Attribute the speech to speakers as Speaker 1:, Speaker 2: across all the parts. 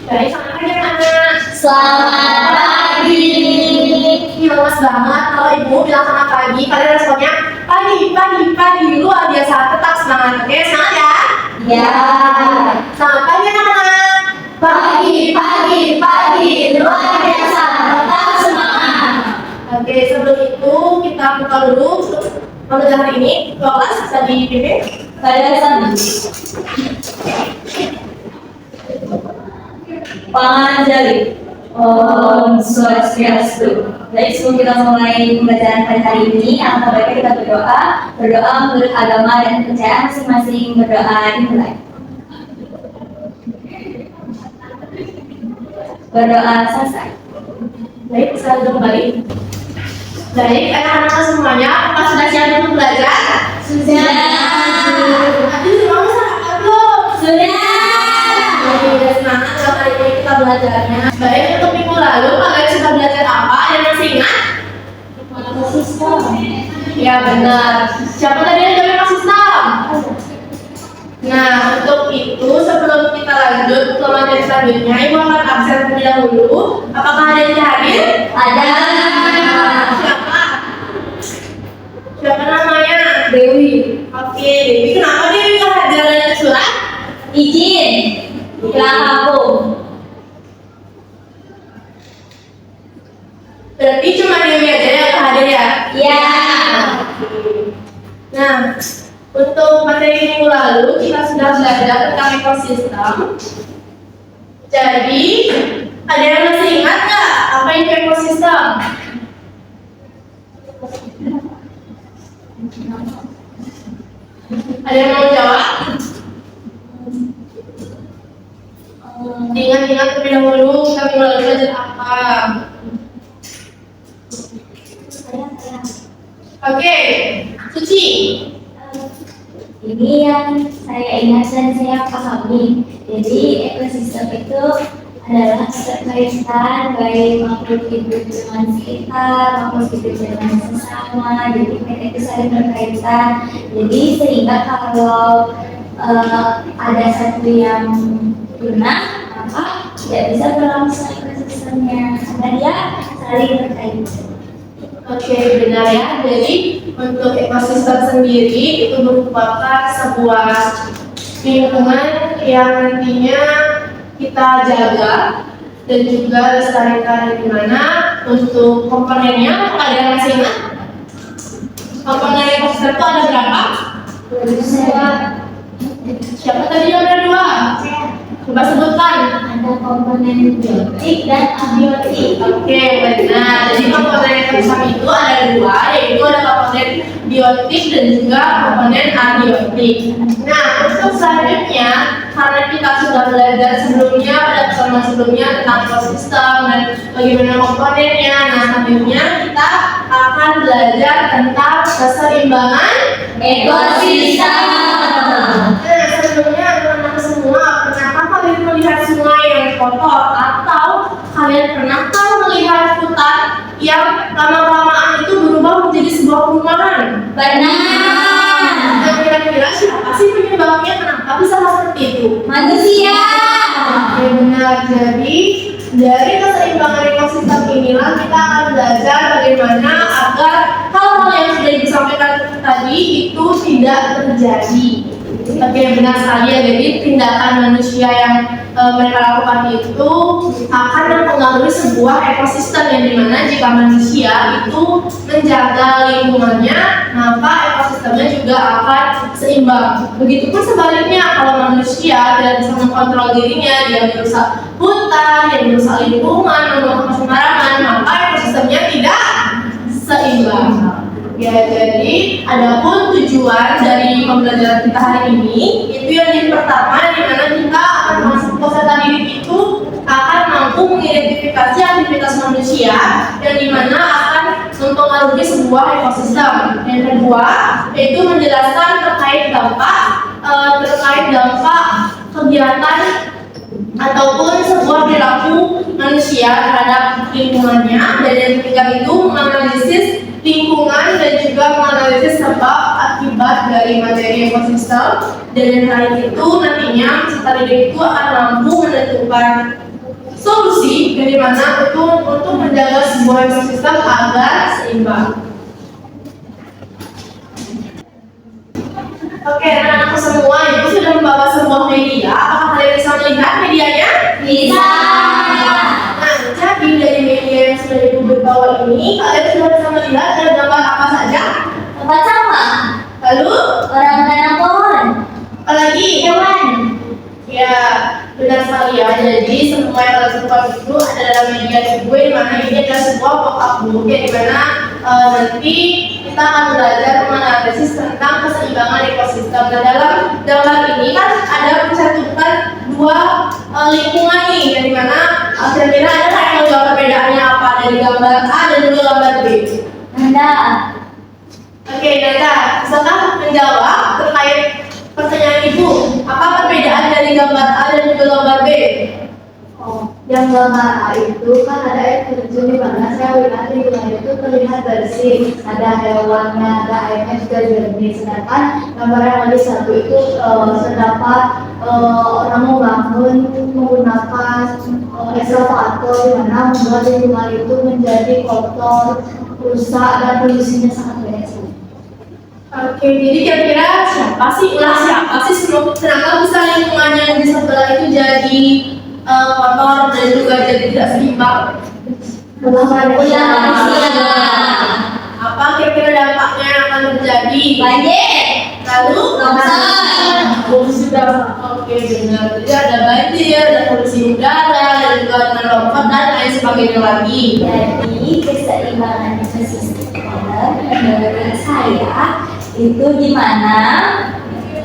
Speaker 1: Baik, selamat pagi anak-anak.
Speaker 2: Selamat pagi.
Speaker 1: Ini lemas banget kalau ibu bilang selamat pagi, kalian responnya pagi. Luar biasa, tetap semangat. Oke, semangat ya.
Speaker 2: Ya.
Speaker 1: Selamat pagi anak-anak.
Speaker 2: Pagi. Luar biasa. Tetap semangat.
Speaker 1: Oke, sebelum itu kita buka dulu pembelajaran hari ini. Kelas bisa dipimpin.
Speaker 2: Pada sana. Panganjali. Om Swastiastu. Baik, sebelum kita mulai pembelajaran pada hari ini, alangkah baiknya kita berdoa menurut agama dan kepercayaan masing-masing. Berdoa dimulai. Berdoa selesai.
Speaker 1: Baik, bisa duduk kembali. Baik, anak-anak semuanya, apa sudah siap untuk belajar?
Speaker 2: Sudah.
Speaker 1: Aduh, kamu sangat belum?
Speaker 2: Sudah.
Speaker 1: Udah semangat kalau hari ini kita belajarnya. Baik, untuk minggu lalu kalian sudah belajar apa? Ada yang masih ingat?
Speaker 2: Sistem.
Speaker 1: Ya benar. Siapa tadi yang jawab sistem? Nah, untuk itu sebelum kita lanjut ke materi selanjutnya, ibu akan absen terlebih dahulu. Apakah ada yang hadir?
Speaker 2: Ada.
Speaker 1: Siapa? Siapa namanya?
Speaker 2: Dewi.
Speaker 1: Oke, Dewi. Kenapa Dewi nggak hadir dalam surat?
Speaker 2: Izin. Pulang kampung.
Speaker 1: Berarti cuma Dewi aja yang nggak hadir ya?
Speaker 2: Ya.
Speaker 1: Nah, untuk materi minggu lalu kita sudah belajar tentang ekosistem. Jadi, ada yang masih ingat nggak apa itu ekosistem? Ada yang mau jawab? Ingat-ingat terlebih dahulu kita minggu lalu belajar apa? Oke, Suci.
Speaker 2: Ini yang saya ingat dan saya pahami. Jadi ekosistem itu adalah keterkaitan baik makhluk hidup dengan sekitar, makhluk hidup dengan sesama. Jadi mereka itu saling berkaitan. Jadi sehingga kalau ada satu yang punah, maka tidak bisa berlangsung ekosistemnya karena dia saling berkaitan.
Speaker 1: Oke, benar ya. Jadi untuk ekosistem sendiri itu merupakan sebuah lingkungan yang nantinya kita jaga dan juga lestarikan, di mana untuk komponennya ada yang masih ingat? Komponen ekosistem itu ada berapa? Siapa tadi yang ada dua? Coba sebutkan.
Speaker 2: Ada komponen biotik dan abiotik.
Speaker 1: Oke, benar. Jadi komponen ekosistem itu ada dua, yaitu ada komponen biotik dan juga komponen abiotik. Nah, untuk selanjutnya, karena kita sudah belajar sebelumnya pada pertemuan sebelumnya tentang ekosistem dan bagaimana komponennya, nah selanjutnya kita akan belajar tentang keseimbangan
Speaker 2: Ekosistem.
Speaker 1: Nah, sebelumnya teman-teman semua, pernahkah kalian melihat sungai yang kotor atau kalian pernahkah melihat hutan yang lama-kelamaan itu berubah menjadi sebuah perumahan?
Speaker 2: Benar.
Speaker 1: Nah, kira-kira siapa sih penyebabnya? Kenapa bisa seperti itu?
Speaker 2: Manusia.
Speaker 1: Oke, benar. Jadi dari keseimbangan ekosistem inilah kita akan belajar bagaimana agar hal-hal yang sudah disampaikan tadi itu tidak terjadi. Oke, benar sekali ya. Jadi tindakan manusia yang mereka lakukan itu akan mempengaruhi sebuah ekosistem yang dimana jika manusia itu menjaga lingkungannya, maka ekosistemnya juga akan seimbang. Begitupun sebaliknya, kalau manusia tidak bisa mengontrol dirinya, dia merusak hutan, dia merusak lingkungan, membuat pencemaran, maka ekosistemnya tidak seimbang. Ya, jadi adapun tujuan dari pembelajaran kita hari ini itu yang pertama, di mana kita akan masuk peserta didik itu akan mampu mengidentifikasi aktivitas manusia yang dimana akan mempengaruhi sebuah ekosistem. Yang kedua, yaitu menjelaskan terkait dampak kegiatan ataupun sebuah perilaku manusia terhadap lingkungannya. Dan yang ketiga itu menganalisis lingkungan dan juga menganalisis sebab akibat dari materi ekosistem. Dan yang terakhir itu nantinya peserta didik itu akan mampu menentukan solusi dari mana untuk menjaga sebuah ekosistem agar seimbang. Oke, anak-anakku semua, ibu sudah membawa sebuah media. Apakah kalian bisa melihat medianya?
Speaker 2: Bisa.
Speaker 1: Nah, jadi dari media yang sudah ibu bawa ini, kalian sudah bisa melihat ada gambar apa saja?
Speaker 2: Tempat sampah.
Speaker 1: Lalu,
Speaker 2: Orang menanam pohon.
Speaker 1: apalagi?
Speaker 2: Hewan.
Speaker 1: Ya, benar sekali ya. Jadi semua yang kalian sebutkan itu ada dalam media ibu, di mana ini adalah sebuah pop-up book yang dimana nanti kita akan belajar menganalisis tentang keseimbangan ekosistem. Dan dalam gambar ini kan ada mencantumkan dua lingkungan nih, yang dimana kira-kira ada nggak yang menjawab perbedaannya apa dari gambar A dan juga gambar B?
Speaker 2: Nanda.
Speaker 1: Oke, Nanda, bisakah menjawab terkait pertanyaan ibu? Apa perbedaan dari gambar A dan juga gambar B?
Speaker 3: Yang gambar A itu kan ada air terjun di mana saya lihat di wilayah itu terlihat bersih, ada hewannya, ada airnya juga jernih. Sedangkan gambar yang lagi satu itu terdapat orang membangun menggunakan eskavator di mana membuat lingkungan itu menjadi kotor, rusak dan polusinya sangat banyak.
Speaker 1: Oke, jadi kira-kira siapa sih kenapa bisa lingkungannya yang di sebelah itu jadi kotor dan juga jadi tidak seimbang? Apa kira-kira dampaknya yang akan terjadi?
Speaker 2: Banjir.
Speaker 1: Lalu sudah oke benar. Jadi ada banjir, ada polusi udara, dan juga dengan lompat dan lain sebagainya lagi.
Speaker 2: Jadi keseimbangan ekosistem menurut saya itu di mana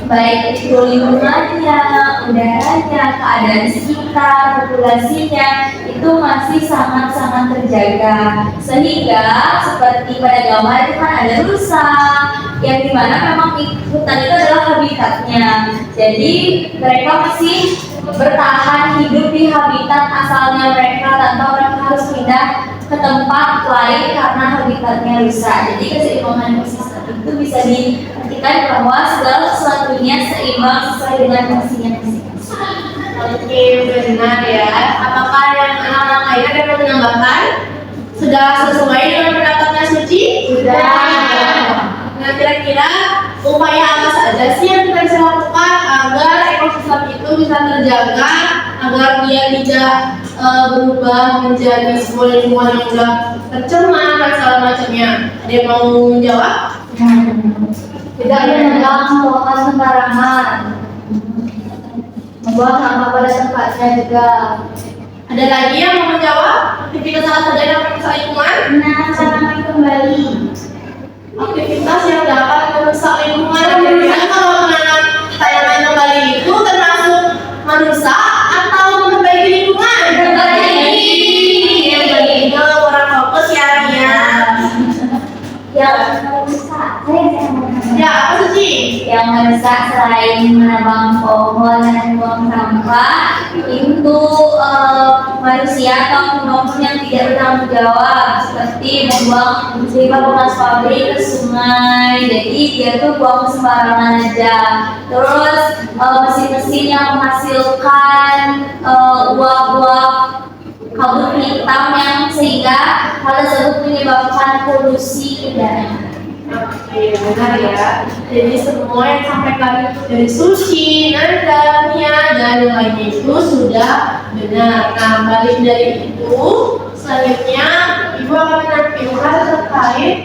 Speaker 2: baik itu lingkungannya, udaranya, keadaan sekitar, populasinya itu masih sangat-sangat terjaga. Sehingga seperti pada gambar itu kan ada rusa yang dimana memang hutan itu adalah habitatnya. Jadi mereka masih bertahan hidup di habitat asalnya mereka tanpa mereka harus pindah ke tempat lain karena habitatnya rusak. Jadi keseimbangan ekosistem itu bisa diartikan bahwa segala sesuatunya seimbang sesuai dengan fungsinya masing-masing.
Speaker 1: Oke, benar ya. Apakah yang anak-anak lain ada yang menambahkan? Sudah sesuai dengan pendapatnya Suci?
Speaker 3: Sudah.
Speaker 1: Nah, kira-kira upaya apa saja sih yang kita bisa lakukan agar ekosistem itu bisa terjaga, agar dia tidak berubah menjadi sebuah lingkungan yang sudah tercemar dan segala macamnya? Ada yang mau menjawab?
Speaker 3: Tidak menebang pohon sembarangan, membuang sampah pada tempatnya juga.
Speaker 1: Ada lagi yang mau menjawab? Aktivitas apa saja yang merusak lingkungan?
Speaker 2: Menanam tanaman kembali.
Speaker 1: Aktivitas yang dapat merusak lingkungan. Kira-kira kalau menanam tanaman kembali itu termasuk merusak atau memperbaiki lingkungan?
Speaker 2: Memperbaiki.
Speaker 1: Orang fokus ya Nia.
Speaker 2: Yang merusak,
Speaker 1: Ya, apa Suci?
Speaker 2: yang merusak selain menebang pohon dan buang sampah itu manusia atau oknum yang tidak bertanggung jawab seperti membuang limbah bekas pabrik ke sungai. Jadi dia tuh buang sembarangan aja. Terus mesin-mesin yang menghasilkan uap-uap kabut hitam yang sehingga hal tersebut menyebabkan polusi udara.
Speaker 1: Oke, benar ya. Jadi semua yang disampaikan dari Suci, Nanda, Mia, dan yang lainnya itu sudah benar. Nah, balik dari itu, selanjutnya Ibu akan menampilkan terkait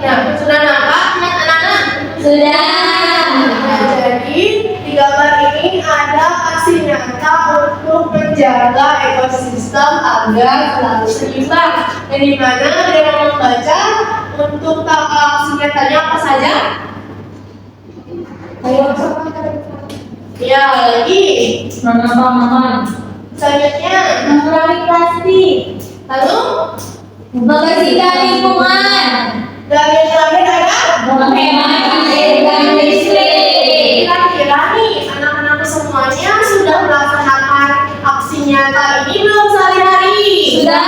Speaker 1: ya, sudah nampak anak-anak?
Speaker 2: Sudah.
Speaker 1: Nah, jadi di gambar ini ada aksi nyata untuk menjaga ekosistem agar selalu seimbang. Yang dimana ada yang mau membaca untuk aksi nyatanya apa saja?
Speaker 3: Ayo,
Speaker 1: Ya, lagi.
Speaker 3: menebang.
Speaker 1: Selanjutnya,
Speaker 2: Mengurangi plastik.
Speaker 1: lalu
Speaker 2: Membersihkan lingkungan.
Speaker 1: dan yang terakhir adalah
Speaker 2: Menghemat air dan listrik.
Speaker 1: kira-kira nih anak-anak semuanya sudah melaksanakan aksi nyata ini belum sehari-hari?
Speaker 2: Sudah.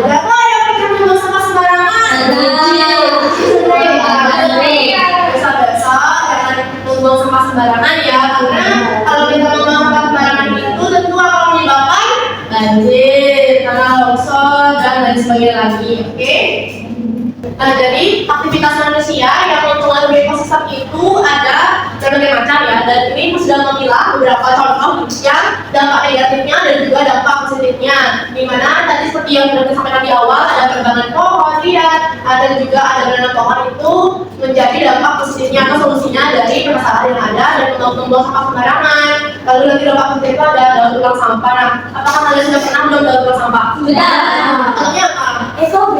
Speaker 1: Ada nggak yang pernah membuang sampah sembarangan?
Speaker 2: Sudah.
Speaker 1: Biasa-biasa jangan membuang sampah sembarangan dan sebagainya lagi, oke? Nah, jadi aktivitas manusia yang mempengaruhi ekosistem itu ada berbagai macam ya. Dan ini sudah memilah beberapa contoh yang dampak negatifnya dan juga dampak positifnya. Dimana tadi seperti yang sudah disampaikan di awal, ada penebangan pohon, lihat, ada juga ada menanam pohon itu menjadi dampak positifnya atau solusinya dari permasalahan yang ada dan membuang sampah sembarangan. Lalu nanti dampak positif itu ada daur ulang sampah. Nah, apakah kalian sudah pernah belum daur ulang sampah?
Speaker 2: Sudah.
Speaker 1: Contohnya apa?
Speaker 2: SOB.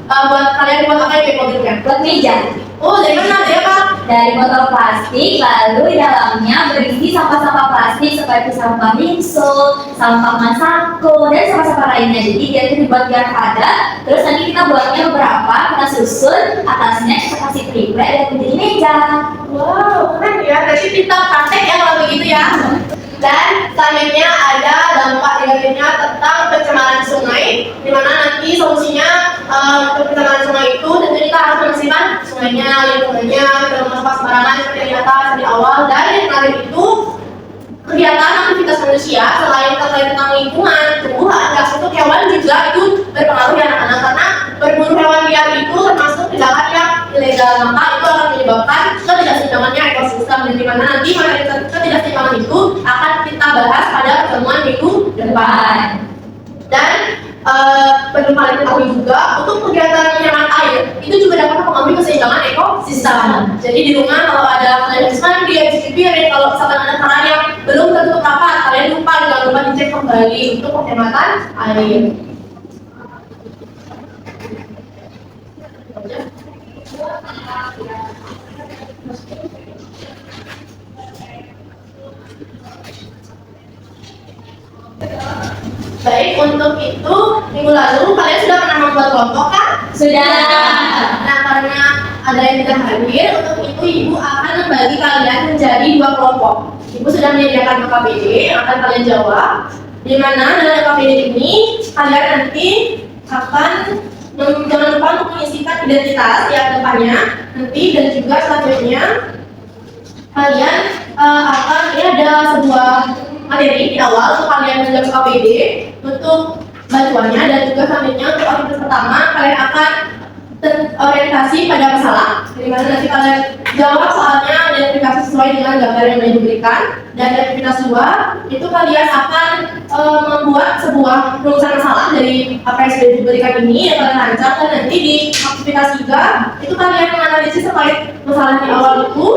Speaker 1: Buat kalian buat apa ya mobilnya?
Speaker 2: Buat meja.
Speaker 1: Oh, dari mana? Dari apa?
Speaker 2: Dari botol plastik, lalu di dalamnya berisi sampah-sampah plastik seperti sampah minso, sampah masako, dan sampah-sampah lainnya. Jadi dia itu dibuat biar padat. Terus nanti kita buatnya beberapa, kita susun, atasnya kita kasih triplek dan menjadi meja.
Speaker 1: Wow, keren ya. Berarti kita praktek ya kalau begitu ya. Dan selanjutnya ada dampak negatifnya tentang pencemaran sungai, di mana nanti solusinya untuk pencemaran sungai itu tentu kita harus membersihkan sungainya, lingkungannya, tidak sampah sembarangan seperti di atas di awal. Dan yang terakhir itu kegiatan aktivitas manusia selain terkait tentang lingkungan, tumbuhan, dan untuk hewan juga itu berpengaruh ya anak-anak, karena berburu hewan liar itu termasuk tindakan yang ilegal, maka itu akan menyebabkan ketidakseimbangannya ekosistem, dan dimana nanti ketidakseimbangan itu akan kita bahas pada pertemuan minggu depan. Dan perlu kalian ketahui juga untuk kegiatan penyiraman air itu juga dapat mempengaruhi keseimbangan ekosistem. Jadi di rumah kalau ada kalian habis mandi, habis cuci piring, kalau misalkan ada keran yang belum tertutup rapat, kalian jangan lupa dicek kembali untuk penghematan air. Baik, untuk itu minggu lalu kalian sudah pernah membuat kelompok kan?
Speaker 2: Sudah.
Speaker 1: Nah, karena ada yang tidak hadir, untuk itu ibu akan membagi kalian menjadi 2 kelompok. Ibu sudah menyediakan KKBD yang akan kalian jawab. Di mana dalam KKBD ini kalian nanti akan jangan lupa untuk mengisikan identitas yang depannya nanti, dan juga selanjutnya kalian akan ini ada sebuah materi di awal untuk kalian menjawab KKBD untuk bantuannya, dan juga selanjutnya untuk aktivitas pertama kalian akan orientasi pada masalah, di mana nanti kalian jawab soalnya identifikasi sesuai dengan gambar yang diberikan. Dan aktivitas 2 itu kalian akan membuat sebuah rumusan masalah dari apa yang sudah diberikan ini yang kalian rancang, dan nanti di aktivitas 3 itu kalian menganalisis terkait masalah di awal itu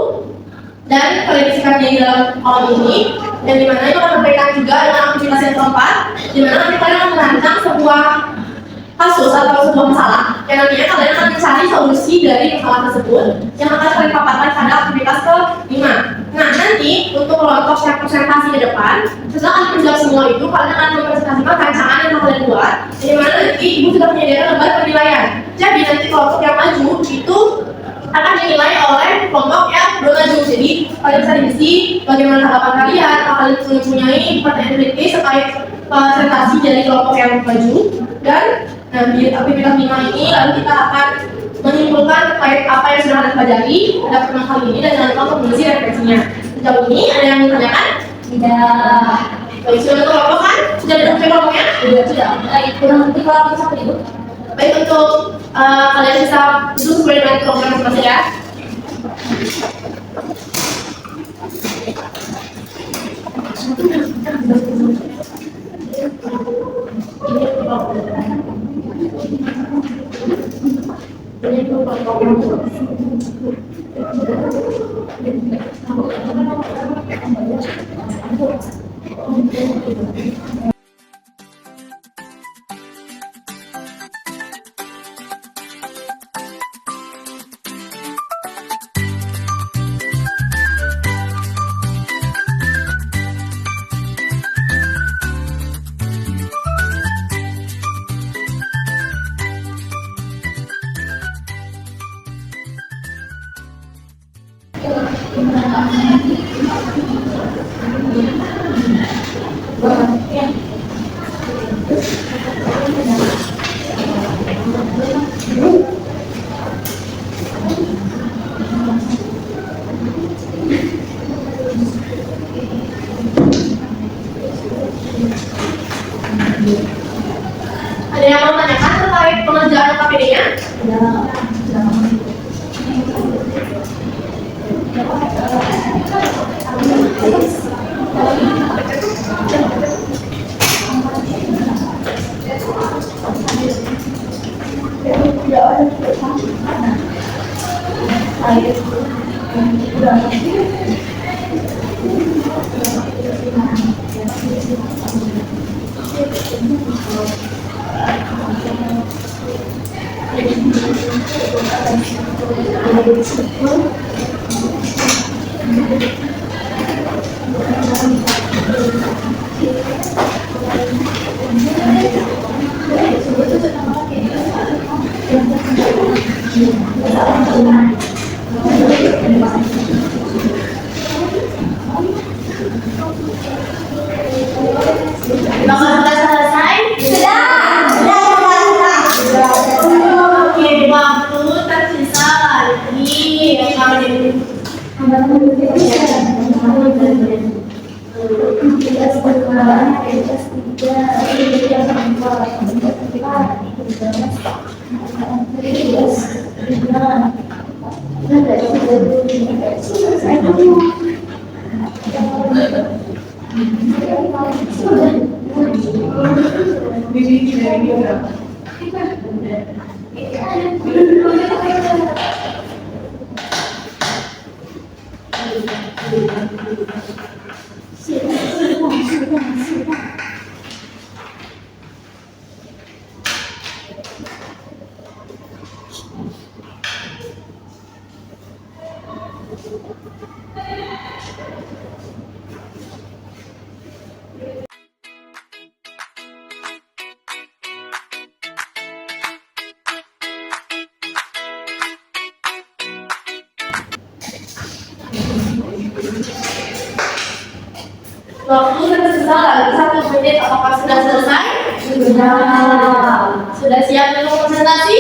Speaker 1: dan kalian isikannya di dalam kolom ini, dan dimana itu akan berbeda juga dengan aktivitas yang keempat, dimana nanti kalian akan merancang sebuah kasus atau sebuah masalah yang nantinya kalian akan mencari solusi dari masalah tersebut yang akan kalian paparkan pada aktivitas ke-5. Nah, nanti untuk kelompok yang presentasi ke depan, setelah kalian menjawab semua itu, kalian akan mempresentasikan rancangan yang kalian buat, di mana nanti ibu sudah menyediakan lembar penilaian. Jadi nanti kelompok yang maju itu akan dinilai oleh kelompok yang belum maju. Jadi kalian bisa diisi bagaimana tanggapan kalian, apakah kalian mempunyai pertanyaan kritis terkait presentasi dari kelompok yang maju. Dan di aktivitas 5 ini lalu kita akan menyimpulkan terkait apa yang sudah kalian pelajari pada pertemuan kali ini, dan jangan lupa untuk mengisi referensinya. Sejauh ini ada yang ditanyakan?
Speaker 2: Tidak.
Speaker 1: Baik, sudah kelompok kan? Sudah ada kelompoknya?
Speaker 2: Sudah. Baik, kurang lebih kalau aku sampai ibu.
Speaker 1: Baik, untuk kalian bisa duduk sesuai dengan program masing-masing ya. Ada yang mau tanyakan? mengerjakan KPD-nya? Apakah sudah selesai? Oke, waktu tersisa lagi yang kami waktu tersisa lagi 1 menit. Apakah sudah selesai? Sudah siap untuk presentasi?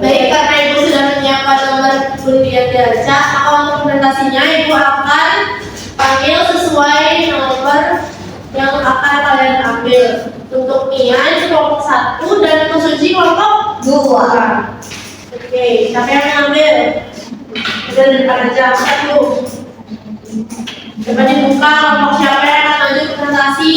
Speaker 1: Baik, karena Ibu sudah menyiapkan nomor undian dibaca, maka untuk presentasinya Ibu akan panggil sesuai nomor yang akan kalian ambil. Untuk Mia itu kelompok 1 dan untuk Suci kelompok 2. Oke, siapa yang mengambil? Udah di depan aja, satu. Coba dibuka kelompok siapa yang akan lanjut presentasi.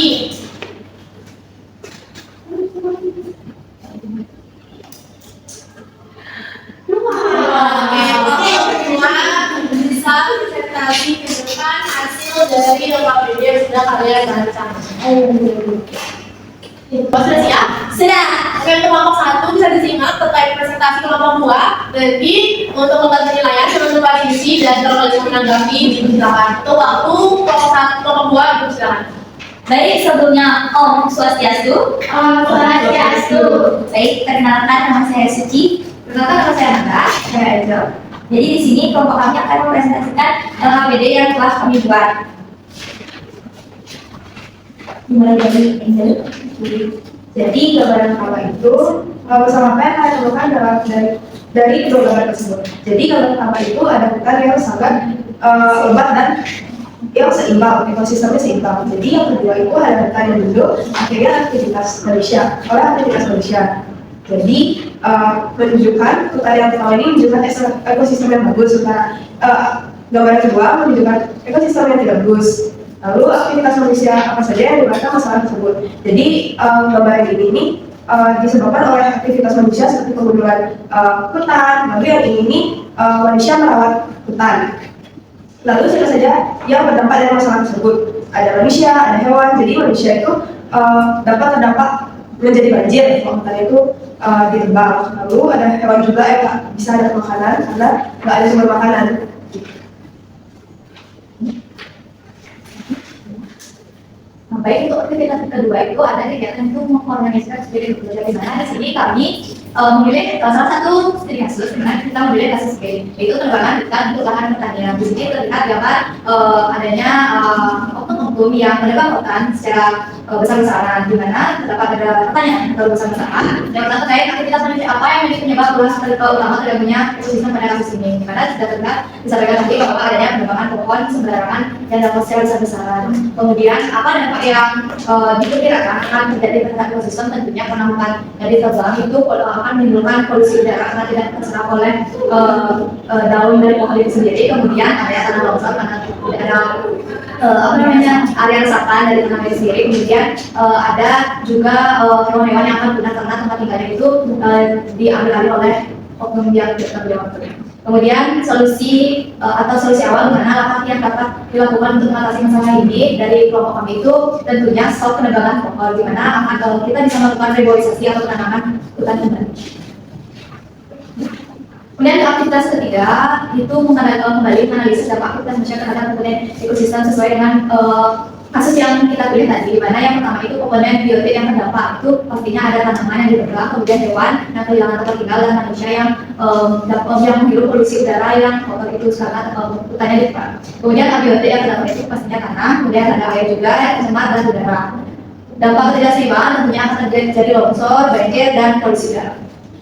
Speaker 1: Oke, kelompok kedua bisa presentasi menunjukkan hasil dari KPD yang sudah kalian baca. Sudah siap?
Speaker 2: Sudah.
Speaker 1: Oke, untuk kelompok 1 bisa disimak terkait presentasi kelompok 2. Nanti untuk membantu penilaian teman-teman diisi dan kalau kalian menanggapi silakan. Itu waktu kelompok 1, kelompok 2 itu silakan.
Speaker 2: Baik, sebelumnya Om Swastiastu. Baik, perkenalkan nama saya Suci. Perkenalkan nama saya Angga. Saya Angel. Jadi di sini kelompok kami akan mempresentasikan KPD yang telah kami buat. Dimulai dari Angel.
Speaker 4: Jadi gambaran KAPA itu bersama pen akan ditemukan dari kedua gambar tersebut. Jadi gambaran KAPA itu ada hutan yang sangat lebat dan yang seimbang, ekosistemnya seimbang. Jadi yang kedua itu ada hutan yang duduk, akhirnya aktivitas manusia. Jadi menunjukkan hutan yang pertama ini menunjukkan ekosistem yang bagus, gambaran kedua menunjukkan ekosistem yang tidak bagus. Lalu aktivitas manusia apa saja yang menyebabkan masalah tersebut. Jadi gambaran ini disebabkan oleh aktivitas manusia seperti pembunuhan hutan. Lalu yang ini manusia merawat hutan. Lalu siapa saja yang berdampak dari masalah tersebut? Ada manusia, ada hewan. Jadi manusia itu dapat terdampak menjadi banjir kalau hutan itu ditebang. Lalu ada hewan juga yang bisa ada makanan karena nggak ada sumber makanan.
Speaker 2: Baik, untuk aktivitas kedua itu ada kegiatan untuk mengorganisasikan studi bekerja di mana di sini kami memilih salah satu studi kasus di mana kita memilih kasus B, yaitu penebangan hutan untuk lahan pertanian. Di sini terlihat gambar adanya oknum-oknum yang menebang hutan secara
Speaker 3: besar-besaran, di mana terdapat ada pertanyaan atau besar-besaran. Yang pertama terkait aktivitas manusia apa yang menjadi penyebab luas utama tergabungnya ekosistem pada kasus ini, di mana sudah terlihat disampaikan nanti bahwa adanya pengembangan pohon sembarangan yang dapat secara besar-besaran. Kemudian apa dampak yang diperkirakan akan terjadi terhadap ekosistem, tentunya penambangan dari tebang itu akan menimbulkan polusi udara karena tidak terserap oleh daun dari pohon itu sendiri. Kemudian area tanah longsor karena tidak ada area resapan dari tanah itu sendiri. Kemudian ada juga hewan-hewan yang akan punah karena tempat tinggalnya itu diambil alih oleh oknum yang tidak tanggung jawab. Kemudian solusi awal di mana langkah yang dapat dilakukan untuk mengatasi masalah ini dari kelompok kami itu tentunya stop penebangan pohon, di mana kita bisa melakukan reboisasi atau penanaman hutan kembali. Kemudian aktivitas ketiga itu kembali menganalisis dampak aktivitas manusia terhadap komponen ekosistem sesuai dengan kasus yang kita pilih tadi, di mana yang pertama itu komponen biotik yang terdampak itu pastinya ada tanaman yang ditebang, kemudian hewan yang kehilangan tempat tinggal, dan manusia yang menghirup polusi udara yang kotor itu karena hutannya ditebang. Kemudian abiotik yang terdampak itu pastinya tanah, kemudian ada air juga yang tercemar dan udara. Dampak ketidakseimbangan tentunya akan terjadi longsor, banjir, dan polusi udara.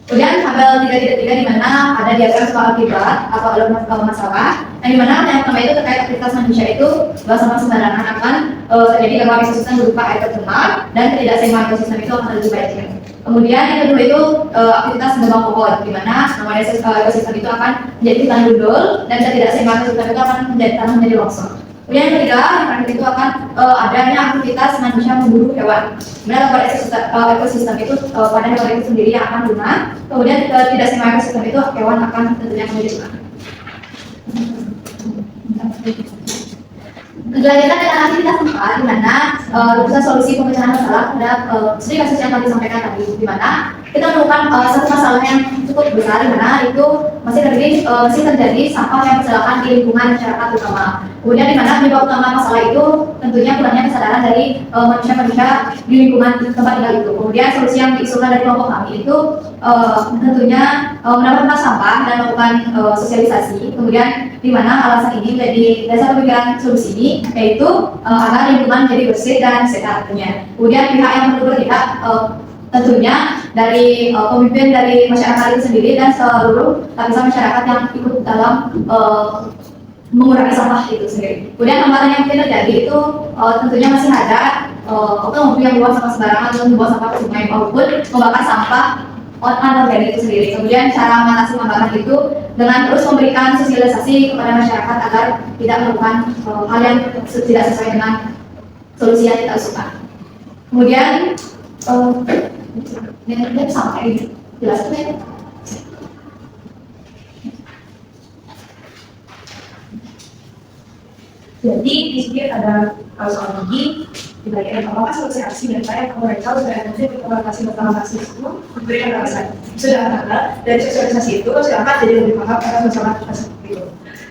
Speaker 3: Kemudian tabel 3.3 di mana ada diagram soal akibat atau alur masalah, yang dimana yang pertama itu terkait aktivitas manusia itu bahwa sampah sembarangan akan terjadi gangguan ekosistem berupa air tercemar dan ketidakseimbangan ekosistem itu akan lebih baik. Kemudian yang kedua itu aktivitas menebang pohon, di mana ekosistem itu akan menjadi hutan gundul dan ketidakseimbangan ekosistem itu akan menjadi tanah menjadi longsor. Kemudian yang ketiga, yang terakhir itu akan adanya aktivitas manusia memburu hewan. Kemudian pada ekosistem itu pada hewan itu sendiri yang akan punah. Kemudian tidak semua ekosistem itu hewan akan tentunya menjadi punah. Kelanjutan dengan aktivitas keempat, di mana bisa solusi pemecahan masalah terhadap seperti kasus yang tadi disampaikan tadi, di mana kita menemukan satu masalah yang cukup besar, di mana itu masih terjadi sampah yang berserakan di lingkungan masyarakat utama. Kemudian di mana penyebab utama masalah itu tentunya kurangnya kesadaran dari manusia-manusia di lingkungan tempat tinggal itu. Kemudian solusi yang diusulkan dari kelompok kami itu tentunya menambah sampah dan melakukan sosialisasi. Kemudian di mana alasan ini menjadi dasar pemikiran solusi ini, yaitu agar lingkungan menjadi bersih dan sehat tentunya. Kemudian pihak yang perlu berpihak tentunya dari pemimpin dari masyarakat itu sendiri dan seluruh lapisan masyarakat yang ikut dalam mengurangi sampah itu sendiri. Kemudian hambatan yang mungkin terjadi itu tentunya masih ada mobil yang membuang sampah sembarangan atau membuang sampah ke sungai maupun membakar sampah anorganik itu sendiri. Kemudian cara mengatasi hambatan itu dengan terus memberikan sosialisasi kepada masyarakat agar tidak melakukan hal yang tidak sesuai dengan solusi yang kita usulkan. Kemudian ini sampai jelas ya.
Speaker 4: Jadi di sini ada soal lagi di bagian apakah solusi aksi dan saya mereka sudah emosi berkomunikasi bersama mahasiswa memberikan alasan sudah ada dari sosialisasi itu silakan jadi lebih paham akan masalah seperti itu.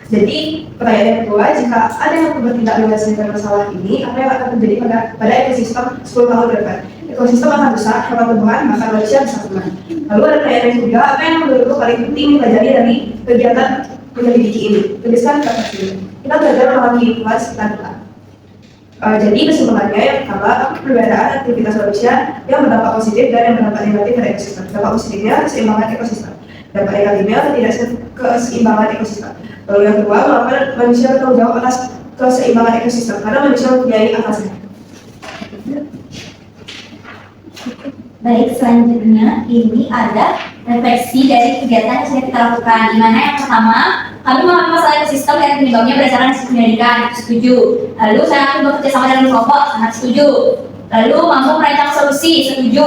Speaker 4: Jadi pertanyaan yang kedua, jika ada yang bertindak menyelesaikan masalah ini, apa yang akan terjadi pada ekosistem 10 tahun ke depan? Ekosistem akan rusak, hewan tumbuhan, maka manusia bisa punah. Lalu ada pertanyaan yang kedua, apa yang menurutku paling penting dipelajari dari kegiatan menyelidiki ini? Tuliskan kata ini. Kita belajar memahami lingkungan sekitar kita. Jadi kesimpulannya yang pertama, perbedaan aktivitas manusia yang berdampak positif dan yang berdampak negatif pada ekosistem. Dampak positifnya keseimbangan ekosistem. Dampak negatifnya ketidakseimbangan ekosistem. Lalu yang kedua, mengapa manusia bertanggung jawab atas keseimbangan ekosistem? Karena manusia mempunyai atasnya.
Speaker 2: Baik, selanjutnya ini ada refleksi dari kegiatan yang sudah kita lakukan, di mana yang pertama kami memahami masalah ekosistem dan penyebabnya berdasarkan sistem pendidikan, setuju. Lalu sangat bekerja sama dengan kelompok, sangat setuju. Lalu mampu merancang solusi, setuju.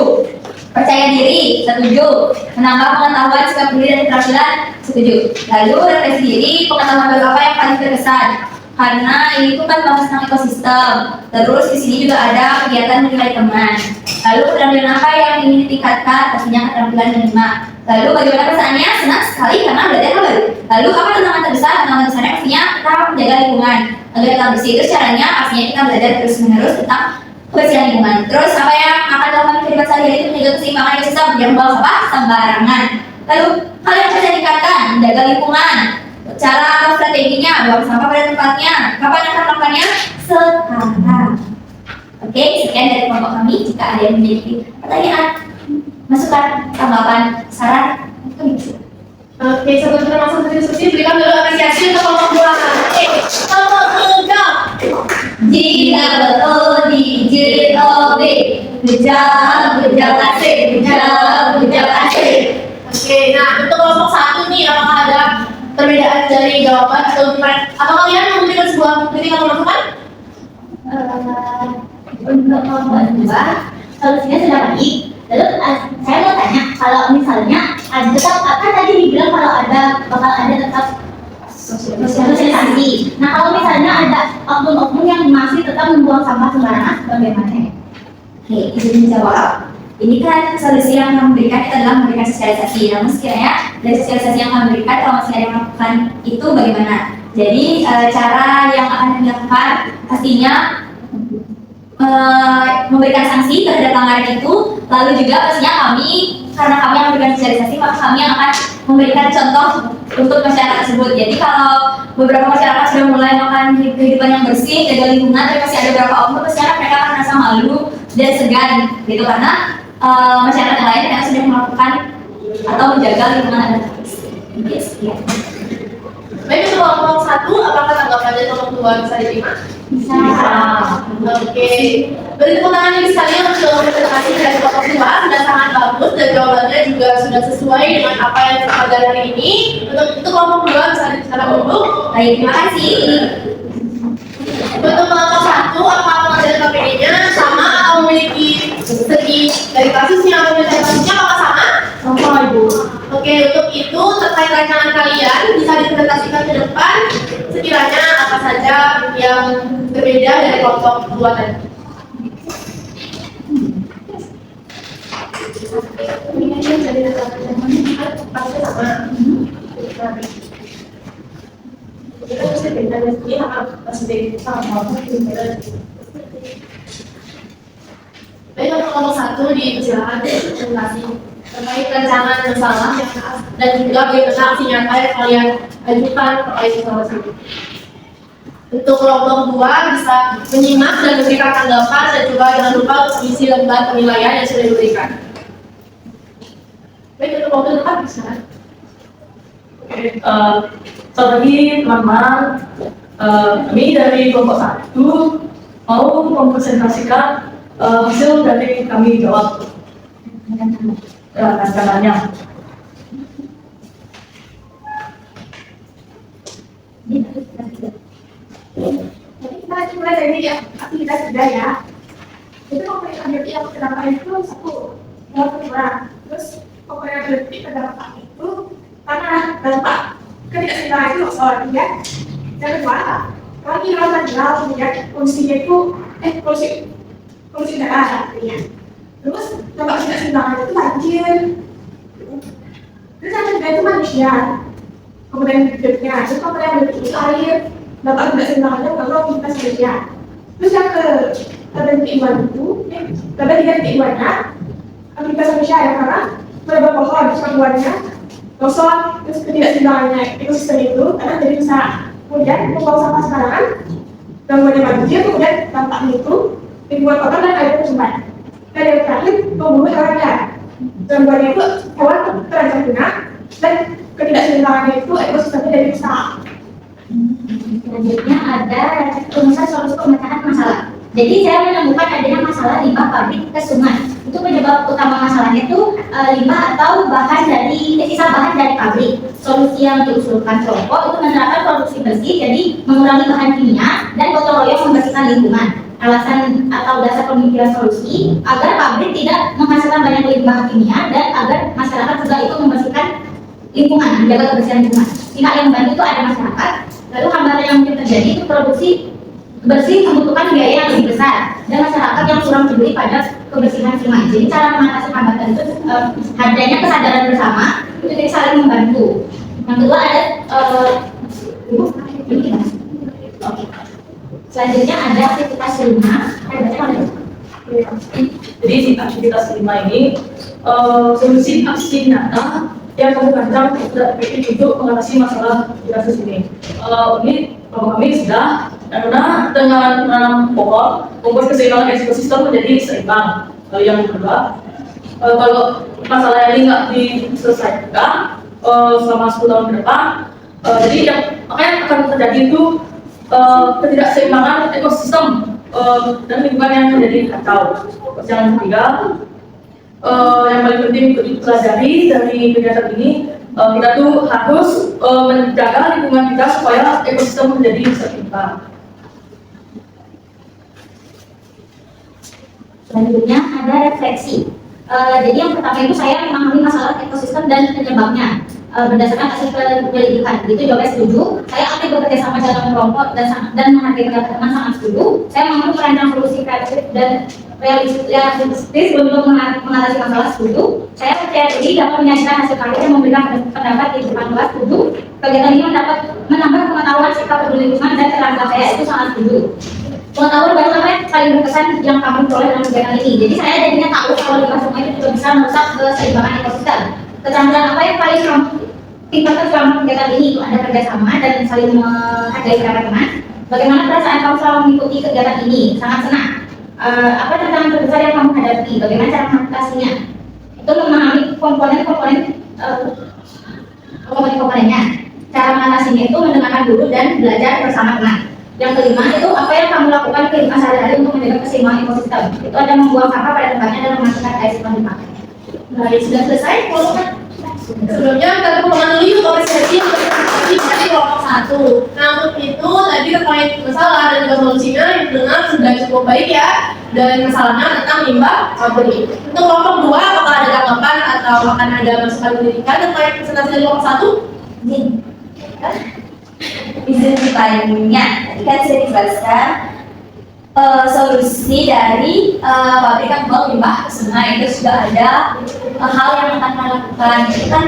Speaker 2: Percaya diri, setuju. Menambah pengetahuan sikap peduli dan keterampilan, setuju. Lalu refleksi diri, pengetahuan baru apa yang paling berkesan? Karena ini tuh kan bahas tentang ekosistem. Terus di sini juga ada kegiatan menilai teman. Lalu keterampilan apa yang ingin ditingkatkan? Pastinya keterampilan menyimak. Lalu bagaimana perasaannya? Senang sekali karena belajar hal baru. Lalu apa tantangan terbesar? Tantangan terbesarnya pastinya kita menjaga lingkungan agar tetap bersih. Terus caranya pastinya kita belajar terus menerus tentang kebersihan lingkungan. Terus apa yang akan dilakukan di kehidupan sehari-hari itu menjaga keseimbangan ekosistem, jangan membuang sampah sembarangan. Lalu hal yang bisa ditingkatkan, menjaga lingkungan. Cara atau strateginya, buang sampah pada tempatnya. Kapan akan melakukannya? Sekarang. Oke, sekian dari kelompok kami. Jika ada yang memiliki pertanyaan, masukan, tanggapan, saran, kami bisa.
Speaker 1: Oke, sebelum kita masuk ke diskusi, berikan dulu apresiasi untuk kelompok dua. Oke, kelompok tiga.
Speaker 2: Jika betul di JOB, gejala C, gejala C.
Speaker 1: Oke, nah untuk kelompok satu nih, apakah ada perbedaan dari jawaban atau gimana? Atau kalian memberikan sebuah kritik atau masukan?
Speaker 2: Untuk kelompok dua, solusinya sudah baik. Lalu saya mau tanya, kalau misalnya ada tetap apa tadi dibilang kalau bakal ada tetap sosialisasi. Nah kalau misalnya ada oknum-oknum yang masih tetap membuang sampah sembarangan, bagaimana? Oke, izin menjawab. Ini kan solusi yang kami berikan itu adalah memberikan sosialisasi. Namun sekiranya dari sosialisasi yang kami berikan, kalau masih ada yang melakukan itu bagaimana? Jadi cara yang akan dilakukan pastinya memberikan sanksi terhadap pelanggaran itu. Lalu juga pastinya karena kami yang memberikan sosialisasi, maka kami yang akan memberikan contoh untuk masyarakat tersebut. Jadi kalau beberapa masyarakat sudah mulai melakukan kehidupan yang bersih, jaga lingkungan, tapi masih ada beberapa oknum, pastinya mereka akan merasa malu dan segan, gitu karena masyarakat yang lain yang sudah melakukan atau menjaga lingkungan dan bersih.
Speaker 1: Baik, untuk kelompok satu, apakah tanggapan dari kelompok dua bisa diterima?
Speaker 2: Bisa.
Speaker 1: Oke, beri tepuk tangan lagi sekalian untuk presentasi dari kelompok dua, sudah sangat bagus dan jawabannya juga sudah sesuai dengan apa yang kita pelajari hari ini. Untuk itu kelompok dua bisa dibicara dulu.
Speaker 2: Baik, terima kasih.
Speaker 1: Untuk kelompok satu, apakah pengajaran KPD-nya sama atau memiliki segi dari kasusnya atau dari kasusnya apakah sama?
Speaker 2: Sama, Ibu.
Speaker 1: Oke, untuk itu terkait rancangan kalian bisa dipresentasikan ke depan sekiranya apa saja yang berbeda dari kelompok dua tadi. Baik, untuk kelompok satu dipersilakan presentasi terkait rancangan masalah dan juga bagaimana aksi nyata yang kalian ajukan terkait masalah tersebut. Untuk kelompok dua bisa menyimak dan memberikan tanggapan dan juga jangan lupa untuk mengisi lembar penilaian yang sudah diberikan. Baik, untuk kelompok depan bisa.
Speaker 5: Selamat pagi teman-teman. Kami dari kelompok satu mau mempresentasikan hasil dari kami jawab rancangannya.
Speaker 4: Jadi kita mulai dari aktivitas kerja ya. Itu komponen yang terdampak itu satu, yang kurang. Terus komponen yang lebih terdampak itu karena dampak ketidakseimbang itu soal ya. Yang kedua, kalau kita mengenal kemudian kondisinya itu kondisi daerah ya. Terus dampak ketidakseimbangan itu banjir. Terus yang ketiga itu manusia. Komponen hidupnya, terus komponen hidup itu air. Dampak ketidakseimbangannya kalau kita manusia. Terus yang keempat itu, ada tiga titik buahnya. Aktivitas manusia ya karena menebang pohon, perbuatannya gosok, terus ketidakseimbangannya ekosistem itu karena jadi besar. Kemudian membuang sampah sembarangan, gangguannya banjir, kemudian dampaknya itu lingkungan kotor dan air tersumbat. Dan yang terakhir membunuh hewan liar. Gangguannya itu hewan terancam punah dan ketidakseimbangannya itu ekosistemnya jadi rusak.
Speaker 2: Selanjutnya ada rumusan solusi pemecahan masalah. Jadi saya menemukan adanya masalah limbah pabrik ke sungai. Itu penyebab utama masalahnya itu limbah atau sisa bahan dari pabrik. Solusi yang diusulkan kelompok itu menerapkan produksi bersih, jadi mengurangi bahan kimia dan gotong royong membersihkan lingkungan. Alasan atau dasar pemikiran solusi agar pabrik tidak menghasilkan banyak limbah kimia dan agar masyarakat juga itu membersihkan lingkungan, menjaga kebersihan lingkungan. Pihak yang membantu itu ada masyarakat. Lalu hambatan yang mungkin terjadi itu produksi bersih membutuhkan biaya yang lebih besar dan masyarakat yang kurang peduli pada kebersihan sungai. Jadi cara mengatasi hambatan itu adanya kesadaran bersama itu jadi saling membantu. Yang kedua ada Oke. Selanjutnya ada aktivitas rumah.
Speaker 5: Jadi di aktivitas 5 ini solusi aksi nyata yang kamu rancang untuk mengatasi masalah di kasus ini. Ini kami sudah Karena dengan menanam pohon, membuat keseimbangan ekosistem menjadi seimbang. Lalu yang kedua, kalau masalah ini nggak diselesaikan selama 10 tahun ke depan, jadi yang makanya akan terjadi itu ketidakseimbangan ekosistem dan lingkungan yang menjadi kacau. Terus yang ketiga, yang paling penting untuk dipelajari dari kegiatan ini, kita tuh harus menjaga lingkungan kita supaya ekosistem menjadi seimbang.
Speaker 2: Selanjutnya ada refleksi. Jadi yang pertama itu saya memahami masalah ekosistem dan penyebabnya berdasarkan hasil penyelidikan. Itu jawabannya setuju. Saya aktif bekerja sama dalam kelompok dan menghargai pendapat teman, sangat setuju. Saya mampu merancang solusi kreatif dan realistis untuk mengatasi masalah, setuju. Saya percaya diri dapat menyajikan hasil karya dan memberikan pendapat di depan luas, setuju. Kegiatan ini menambah pengetahuan sikap peduli lingkungan dan kerangka saya, itu sangat setuju. Pengetahuan baru apa yang paling berkesan yang kamu peroleh dalam kegiatan ini. Jadi saya jadinya tahu kalau limbah semua itu juga bisa merusak keseimbangan ekosistem. Keterampilan apa yang paling kamu tingkatkan selama kegiatan ini? Itu ada kerjasama dan saling menghargai para teman. Bagaimana perasaan kamu selama mengikuti kegiatan ini? Sangat senang. Apa tantangan terbesar yang kamu hadapi? Bagaimana cara mengatasinya? Itu memahami komponennya. Cara mengatasinya itu mendengarkan dulu dan belajar bersama teman. Yang kelima itu apa yang kamu lakukan di kehidupan sehari-hari untuk menjaga keseimbangan ekosistem. Itu ada membuang sampah pada tempatnya dan memastikan air setelah dipakai.
Speaker 1: Baik, sudah selesai kelompok. Sebelumnya kita mengenali organisasi yang terdiri dari kelompok 1. Nah, untuk itu tadi terkait masalah dan juga solusinya yang dengar sudah cukup baik ya. Dan masalahnya tentang limbah pabrik. Untuk kelompok 2, apakah ada tanggapan atau akan ada masukan pendidikan terkait presentasi dari kelompok 1?
Speaker 3: Izin bertanya, tadi kan saya dijelaskan solusi dari pabrikan buang limbah ke sungai itu sudah ada hal yang akan dilakukan, itu kan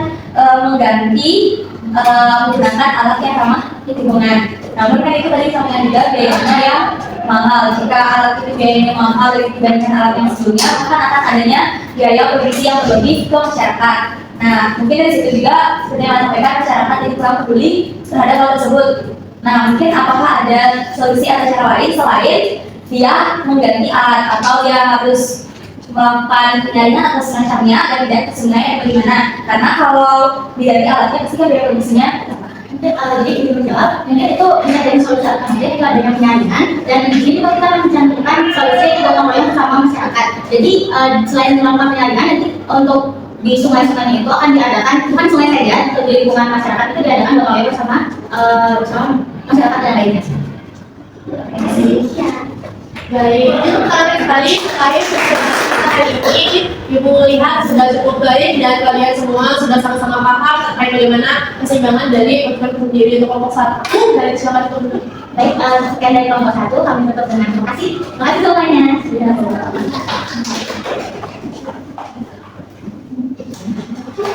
Speaker 3: mengganti menggunakan alat yang ramah lingkungan. Namun kan itu tadi sama juga biayanya yang mahal. Jika alat itu biayanya mahal dibandingkan alat yang sebelumnya, maka akan adanya biaya produksi yang berlebih ke masyarakat. Nah, mungkin dari situ juga seperti yang sampaikan, masyarakat jadi kurang peduli terhadap hal tersebut. Nah, mungkin apakah ada solusi atau cara lain selain dia mengganti alat atau dia harus melakukan penyaringan atau semacamnya dan tidak ke sungai atau bagaimana? Karena kalau diganti alatnya pasti kan biaya produksinya.
Speaker 2: Mungkin jadi ingin menjawab, mungkin itu bisa jadi solusi alternatif itu adanya penyaringan, dan di sini juga kita mencantumkan solusi gotong royong bersama masyarakat. Jadi selain melakukan penyaringan, nanti untuk di sungai-sungai itu akan diadakan, bukan sungai saja, untuk di lingkungan masyarakat itu diadakan gotong royong bersama masyarakat yang lainnya.
Speaker 1: Baik, itu menarik sekali terkait hari ini. Ibu lihat sudah cukup baik dan kalian semua sudah sama-sama paham terkait bagaimana keseimbangan dari ekosistem sendiri. Untuk kelompok 1, dari silakan itu.
Speaker 2: Baik, sekian dari kelompok 1, kami tutup dengan terima kasih. Terima kasih semuanya.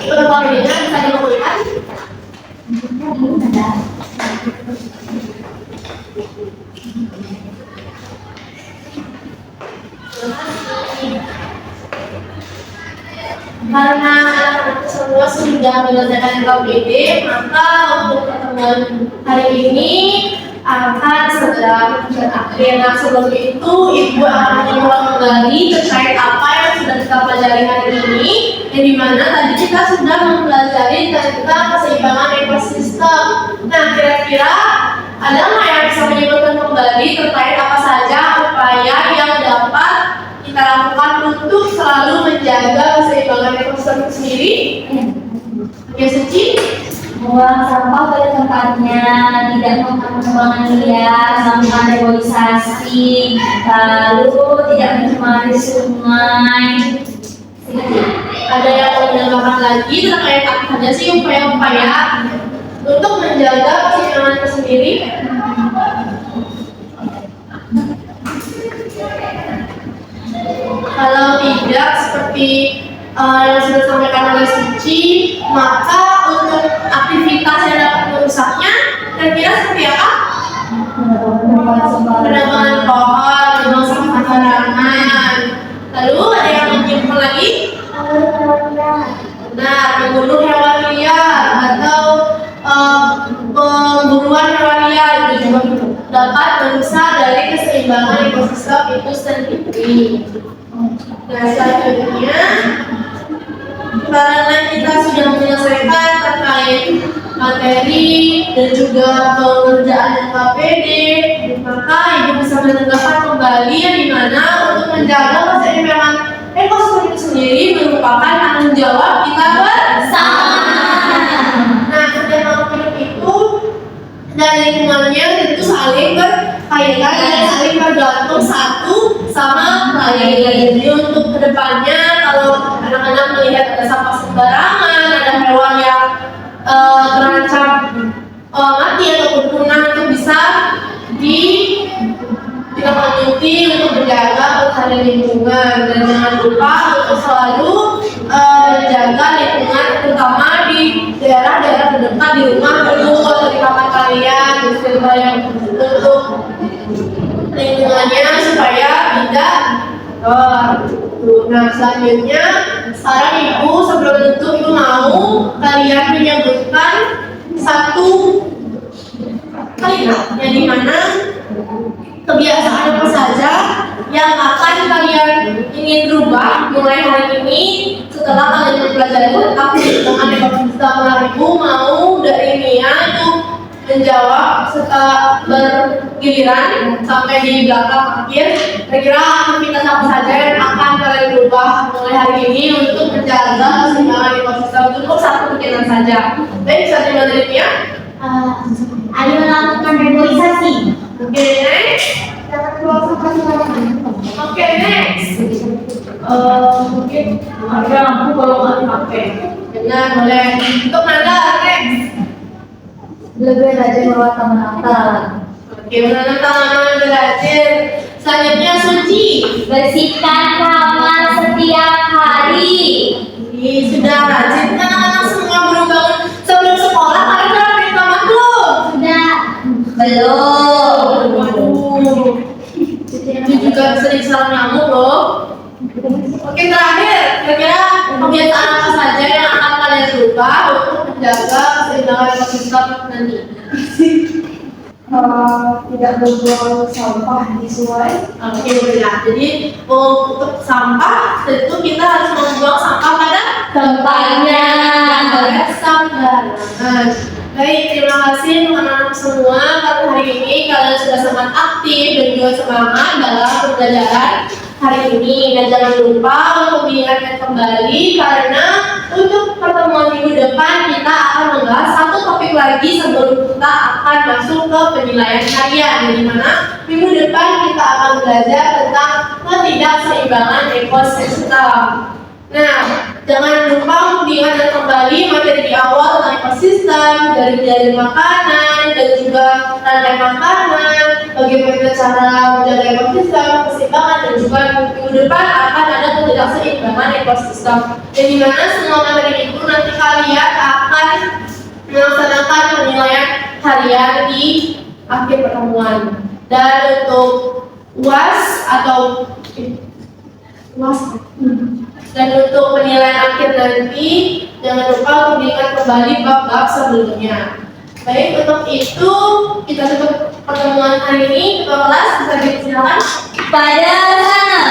Speaker 1: Untuk poinnya bisa dikumpulkan. Karena anak-anak semua sudah menyelesaikan KUPD, maka untuk pertemuan hari ini akan segera berakhir. Nah, sebelum itu Ibu akan mengulang kembali terkait apa yang sudah kita pelajari hari ini, yang dimana tadi kita sudah mempelajari tentang keseimbangan ekosistem. Nah, kira-kira ada nggak yang bisa menyebutkan kembali terkait apa saja upaya yang dapat kita lakukan untuk selalu menjaga keseimbangan ekosistem itu sendiri? Oke, Suci.
Speaker 3: Buang sampah pada tempatnya, tidak melakukan pembuangan liar, melakukan reboisasi, lalu tidak mencemari sungai.
Speaker 1: Ada yang mau menambahkan lagi terkait apa saja sih upaya-upaya untuk menjaga keseimbangan itu sendiri? Kalau tidak seperti yang sudah disampaikan oleh Suci, maka untuk aktivitas yang dapat merusaknya, kira-kira seperti apa? Penebangan pohon, membuang sampah sembarangan. Lalu ada yang menyimpul lagi? Nah, membunuh hewan liar atau pemburuan hewan liar itu juga dapat merusak dari keseimbangan ekosistem itu sendiri. Nah, selanjutnya, karena kita sudah menyelesaikan terkait materi dan juga pengerjaan KPD, maka Ibu bisa menegakkan kembali yang dimana untuk menjaga keseimbangan ekosistem itu sendiri merupakan tanggung jawab kita bersama. Nah, setiap makhluk hidup itu dan lingkungannya itu saling berkaitan dan saling bergantung satu sama lain. Jadi untuk kedepannya kalau anak-anak melihat ada sampah sembarangan, ada hewan yang terancam mati ataupun punah, itu bisa ditindaklanjuti untuk menjaga kelestarian lingkungan. Dan jangan lupa untuk selalu menjaga lingkungan, terutama di daerah-daerah terdekat di rumah dulu atau di kamar kalian, yang untuk lingkungannya supaya tidak Nah, selanjutnya sekarang Ibu sebelum menutup, Ibu mau kalian menyebutkan satu kalimat yang dimana kebiasaan apa saja yang akan kalian ingin rubah mulai hari ini setelah kalian mempelajari tentang lingkungan ekosistem. Ibu mau dari Mia itu menjawab serta bergiliran sampai di belakang akhir. Kira-kira aktivitas apa saja yang akan kalian rubah mulai hari ini untuk menjaga keseimbangan ekosistem untuk satu kegiatan saja. Baik, bisa terima dari Mia.
Speaker 2: Ada melakukan reboisasi.
Speaker 1: Oke, next. Oke, next. Mungkin
Speaker 5: Ada lampu kalau nggak dipakai.
Speaker 1: benar, boleh. Untuk Nanda, next.
Speaker 3: Lebih rajin merawat taman natal.
Speaker 1: Oke, menanam tanaman berhasil. Selanjutnya Suci.
Speaker 2: Bersihkan kamar setiap hari.
Speaker 1: Ini sudah rajin kan anak-anak semua berbangun sebelum sekolah. Kalian udah rapiin kamar belum?
Speaker 2: Sudah. Belum.
Speaker 1: Waduh. Ini juga sering sarang nyamuk loh. Oke, terakhir, kira-kira kebiasaan apa saja yang akan kalian rubah untuk menjaga keseimbangan ekosistem nanti?
Speaker 4: Tidak berbuang sampah di sungai.
Speaker 1: Oke, benar. Jadi untuk sampah tentu kita harus membuang sampah pada
Speaker 2: Tempatnya.
Speaker 1: oleh sembarangan. Baik, terima kasih teman-teman semua karena hari ini kalian sudah sangat aktif dan juga semangat dalam pembelajaran hari ini. Dan jangan lupa untuk diingatkan kembali karena untuk pertemuan minggu depan kita akan membahas satu topik lagi sebelum kita akan masuk ke penilaian harian, di mana minggu depan kita akan belajar tentang ketidakseimbangan ekosistem. Nah, jangan lupa untuk diingat kembali materi di awal tentang ekosistem, dari makanan dan juga rantai makanan, bagaimana cara menjaga ekosistem, keseimbangan, dan juga minggu depan akan ada ketidakseimbangan ekosistem. Dan di mana semua materi itu nanti kalian akan melaksanakan penilaian harian di akhir pertemuan. Dan untuk UAS atau UAS dan untuk penilaian akhir nanti jangan lupa untuk diingat kembali bab-bab sebelumnya. Baik, untuk itu kita tutup pertemuan hari ini. Ketua kelas bisa dipersilakan.
Speaker 2: Pada sana.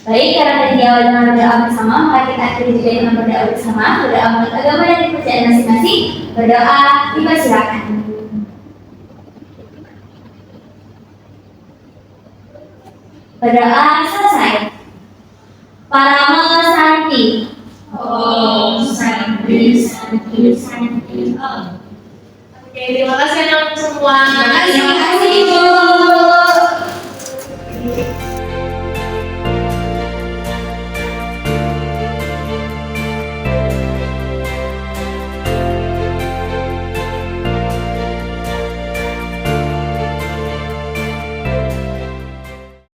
Speaker 2: Baik, karena tadi awal dengan berdoa bersama, maka kita akhiri juga dengan berdoa bersama. Berdoa menurut agama dan kepercayaan masing-masing. Berdoa dipersilakan. Berdoa selesai. Paramo Santi. Om Santi, Santi, Santi.
Speaker 1: Oke, terima kasih anak semua.
Speaker 2: Terima kasih, Bu.